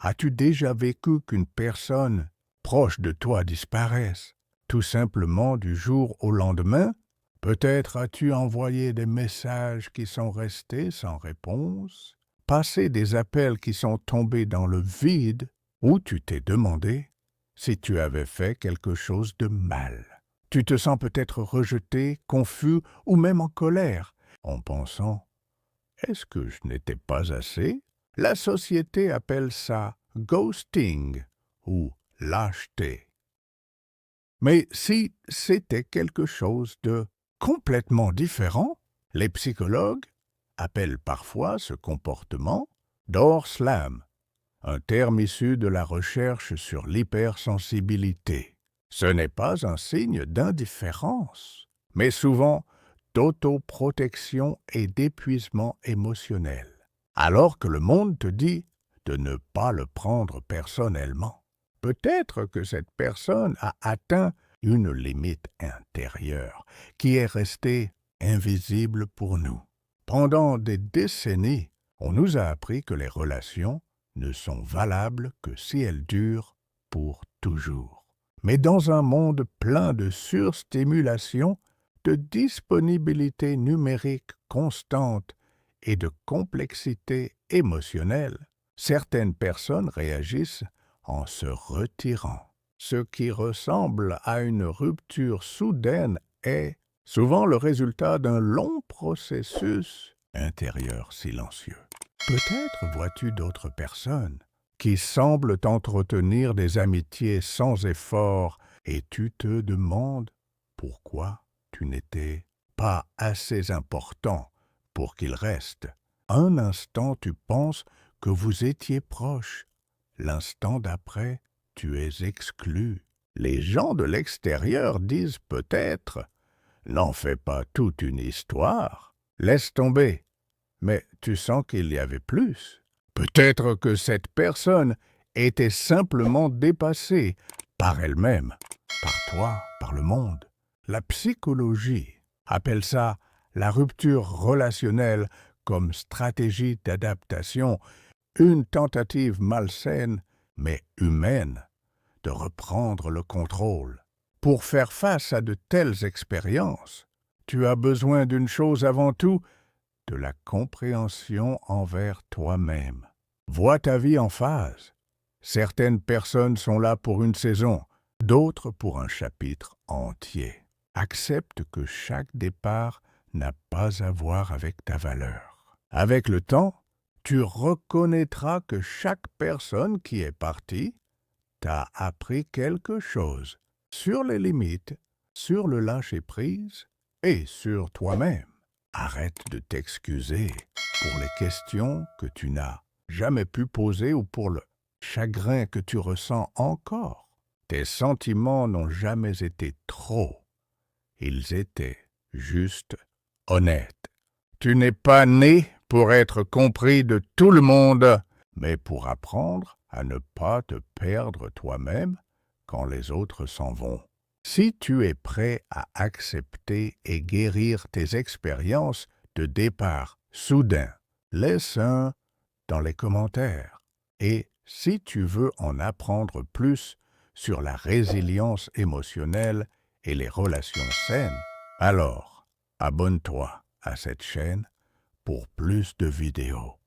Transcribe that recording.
As-tu déjà vécu qu'une personne proche de toi disparaisse, tout simplement du jour au lendemain? Peut-être as-tu envoyé des messages qui sont restés sans réponse, passé des appels qui sont tombés dans le vide, ou tu t'es demandé si tu avais fait quelque chose de mal. Tu te sens peut-être rejeté, confus ou même en colère, en pensant est-ce que je n'étais pas assez? La société appelle ça ghosting ou lâcheté. Mais si c'était quelque chose de complètement différent, les psychologues appellent parfois ce comportement door slam, un terme issu de la recherche sur l'hypersensibilité. Ce n'est pas un signe d'indifférence, mais souvent d'autoprotection et d'épuisement émotionnel, alors que le monde te dit de ne pas le prendre personnellement. Peut-être que cette personne a atteint une limite intérieure qui est restée invisible pour nous. Pendant des décennies, on nous a appris que les relations ne sont valables que si elles durent pour toujours. Mais dans un monde plein de surstimulation, de disponibilité numérique constante et de complexité émotionnelle, certaines personnes réagissent en se retirant. Ce qui ressemble à une rupture soudaine est souvent le résultat d'un long processus intérieur silencieux. Peut-être vois-tu d'autres personnes qui semblent entretenir des amitiés sans effort et tu te demandes pourquoi tu n'étais pas assez important pour qu'ils restent. Un instant, tu penses que vous étiez proches. L'instant d'après, tu es exclu. Les gens de l'extérieur disent peut-être « N'en fais pas toute une histoire, laisse tomber ». Mais tu sens qu'il y avait plus. Peut-être que cette personne était simplement dépassée par elle-même, par toi, par le monde. La psychologie appelle ça la rupture relationnelle comme stratégie d'adaptation, une tentative malsaine, mais humaine, de reprendre le contrôle. Pour faire face à de telles expériences, tu as besoin d'une chose avant tout, de la compréhension envers toi-même. Vois ta vie en phase. Certaines personnes sont là pour une saison, d'autres pour un chapitre entier. Accepte que chaque départ n'a pas à voir avec ta valeur. Avec le temps, tu reconnaîtras que chaque personne qui est partie t'a appris quelque chose sur les limites, sur le lâcher-prise et sur toi-même. Arrête de t'excuser pour les questions que tu n'as jamais pu poser ou pour le chagrin que tu ressens encore. Tes sentiments n'ont jamais été trop. Ils étaient juste honnêtes. Tu n'es pas né pour être compris de tout le monde, mais pour apprendre à ne pas te perdre toi-même quand les autres s'en vont. Si tu es prêt à accepter et guérir tes expériences de départ soudain, laisse un dans les commentaires. Et si tu veux en apprendre plus sur la résilience émotionnelle et les relations saines, alors abonne-toi à cette chaîne pour plus de vidéos.